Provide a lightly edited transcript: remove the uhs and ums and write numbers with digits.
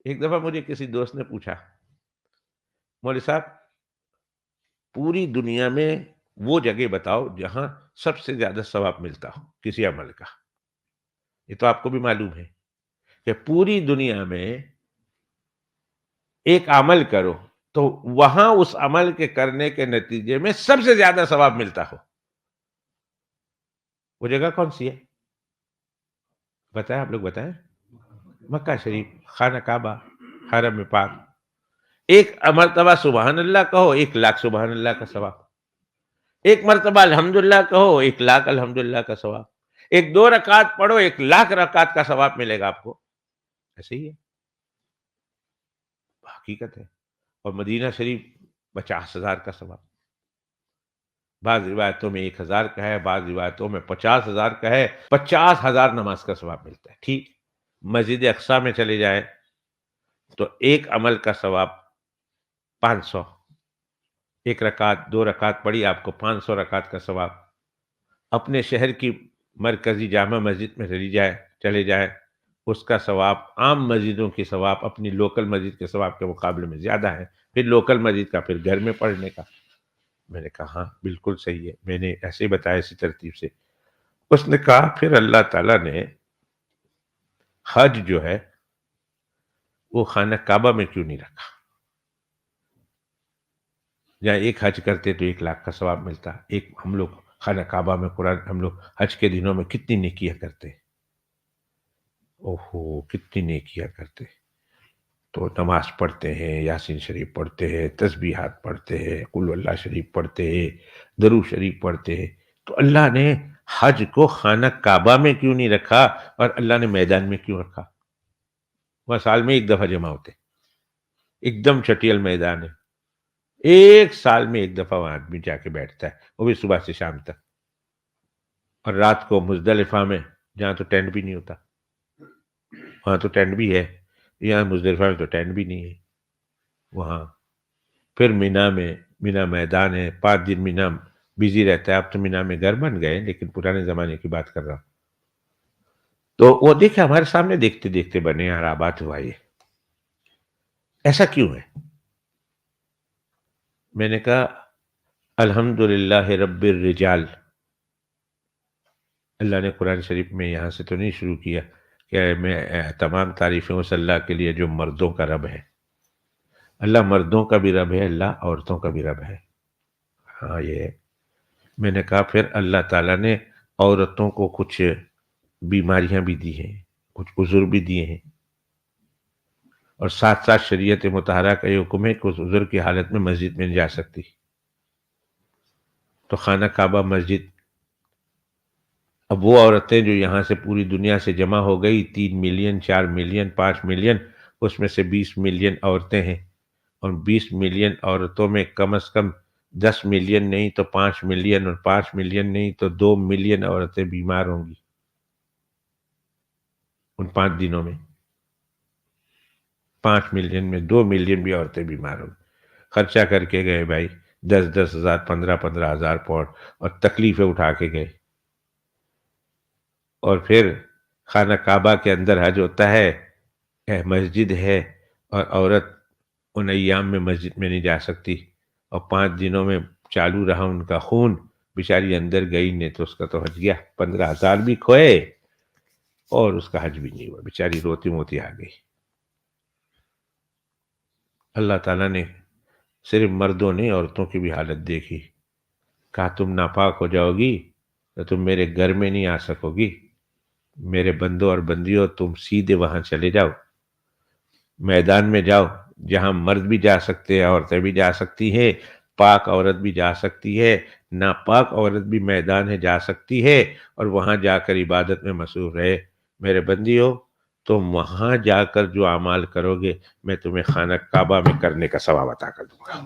ایک دفعہ مجھے کسی دوست نے پوچھا، مولوی صاحب پوری دنیا میں وہ جگہ بتاؤ جہاں سب سے زیادہ ثواب ملتا ہو کسی عمل کا۔ یہ تو آپ کو بھی معلوم ہے کہ پوری دنیا میں ایک عمل کرو تو وہاں اس عمل کے کرنے کے نتیجے میں سب سے زیادہ ثواب ملتا ہو، وہ جگہ کون سی ہے؟ بتائیں، آپ لوگ بتائیں۔ مکہ شریف، خانہ کعبہ، حرم پاک۔ ایک مرتبہ سبحان اللہ کہو، 1,00,000 سبحان اللہ کا ثواب۔ ایک مرتبہ الحمدللہ کہو، 1,00,000 الحمدللہ کا ثواب۔ ایک 2 رکعت پڑھو، 1,00,000 رکعت کا ثواب ملے گا آپ کو۔ ایسے ہی ہے، حقیقت ہے۔ اور مدینہ شریف 50,000 کا ثواب، بعض روایتوں میں 1,000 کا ہے، بعض روایتوں میں 50,000 کا ہے۔ 50,000 نماز کا ثواب ملتا ہے۔ ٹھیک، مسجد اقصی میں چلے جائیں تو ایک عمل کا ثواب 500، 1 رکعت 2 رکعت پڑھی آپ کو 500 رکعت کا ثواب۔ اپنے شہر کی مرکزی جامع مسجد میں چلے جائیں، اس کا ثواب عام مسجدوں کے ثواب اپنی لوکل مسجد کے ثواب کے مقابلے میں زیادہ ہے۔ پھر لوکل مسجد کا پھر گھر میں پڑھنے کا۔ میں نے کہا ہاں بالکل صحیح ہے، میں نے ایسے ہی بتایا اسی ترتیب سے۔ اس نے کہا پھر اللہ تعالیٰ نے حج جو ہے وہ خانہ کعبہ میں کیوں نہیں رکھا؟ جہاں ایک حج کرتے تو 1,00,000 کا ثواب ملتا، ایک ہم لوگ خانہ کعبہ میں قرآن، ہم لوگ حج کے دنوں میں کتنی نیکیاں کرتے، اوہو کتنی نیکیاں کرتے۔ تو نماز پڑھتے ہیں، یاسین شریف پڑھتے ہیں، تسبیحات پڑھتے ہیں، قل اللہ شریف پڑھتے ہیں، درود شریف پڑھتے ہیں۔ تو اللہ نے حج کو خانہ کعبہ میں کیوں نہیں رکھا اور اللہ نے میدان میں کیوں رکھا؟ وہ سال میں ایک دفعہ جمع ہوتے، ایک دم چٹیل میدان ہے، ایک سال میں ایک دفعہ وہاں آدمی جا کے بیٹھتا ہے، وہ بھی صبح سے شام تک۔ اور رات کو مزدلفہ میں، جہاں تو ٹینٹ بھی نہیں ہوتا، وہاں تو ٹینٹ بھی ہے، یہاں مزدلفہ میں تو ٹینٹ بھی نہیں ہے وہاں۔ پھر مینا میں، مینا میدان ہے، 5 دن مینا بزی رہتا ہے۔ اب تو مینا میں گھر بن گئے لیکن پرانے زمانے کی بات کر رہا ہوں۔ تو وہ دیکھے ہمارے سامنے دیکھتے دیکھتے بنے اور آباد ہوا یہ، ایسا کیوں ہے؟ میں نے کہا الحمدللہ رب الرجال، اللہ نے قرآن شریف میں یہاں سے تو نہیں شروع کیا کہ میں تمام تعریفیں اس اللہ کے لیے جو مردوں کا رب ہے۔ اللہ مردوں کا بھی رب ہے، اللہ عورتوں کا بھی رب ہے، ہاں یہ ہے۔ میں نے کہا پھر اللہ تعالیٰ نے عورتوں کو کچھ بیماریاں بھی دی ہیں، کچھ عذر بھی دیے ہیں، اور ساتھ ساتھ شریعت مطہرہ کا یہ حکم ہے کہ اس عذر کی حالت میں مسجد میں نہیں جا سکتی۔ تو خانہ کعبہ مسجد، اب وہ عورتیں جو یہاں سے پوری دنیا سے جمع ہو گئی، 3 ملین 4 ملین 5 ملین، اس میں سے 20 ملین عورتیں ہیں، اور 20 ملین عورتوں میں کم از کم 10 ملین نہیں تو 5 ملین، اور 5 ملین نہیں تو 2 ملین عورتیں بیمار ہوں گی ان 5 دنوں میں۔ 5 ملین میں 2 ملین بھی عورتیں بیمار ہوں گی۔ خرچہ کر کے گئے بھائی، 10,000 15,000 پاؤنڈ، اور تکلیفیں اٹھا کے گئے۔ اور پھر خانہ کعبہ کے اندر حج ہوتا ہے، مسجد ہے، اور عورت ان ایام میں مسجد میں نہیں جا سکتی، اور 5 دنوں میں چالو رہا ان کا خون، بیچاری اندر گئی نہیں تو اس کا تو حج گیا، 15,000 بھی کھوئے اور اس کا حج بھی نہیں ہوا، بیچاری روتی موتی آ گئی۔ اللہ تعالیٰ نے صرف مردوں نے عورتوں کی بھی حالت دیکھی، کہا تم ناپاک ہو جاؤ گی تو تم میرے گھر میں نہیں آ سکو گی، میرے بندوں اور بندیوں تم سیدھے وہاں چلے جاؤ، میدان میں جاؤ جہاں مرد بھی جا سکتے ہیں، عورتیں بھی جا سکتی ہیں، پاک عورت بھی جا سکتی ہے، ناپاک عورت بھی میدان ہے جا سکتی ہے، اور وہاں جا کر عبادت میں مصروف رہے۔ میرے بندیوں تم وہاں جا کر جو اعمال کرو گے میں تمہیں خانہ کعبہ میں کرنے کا ثواب عطا کر دوں گا۔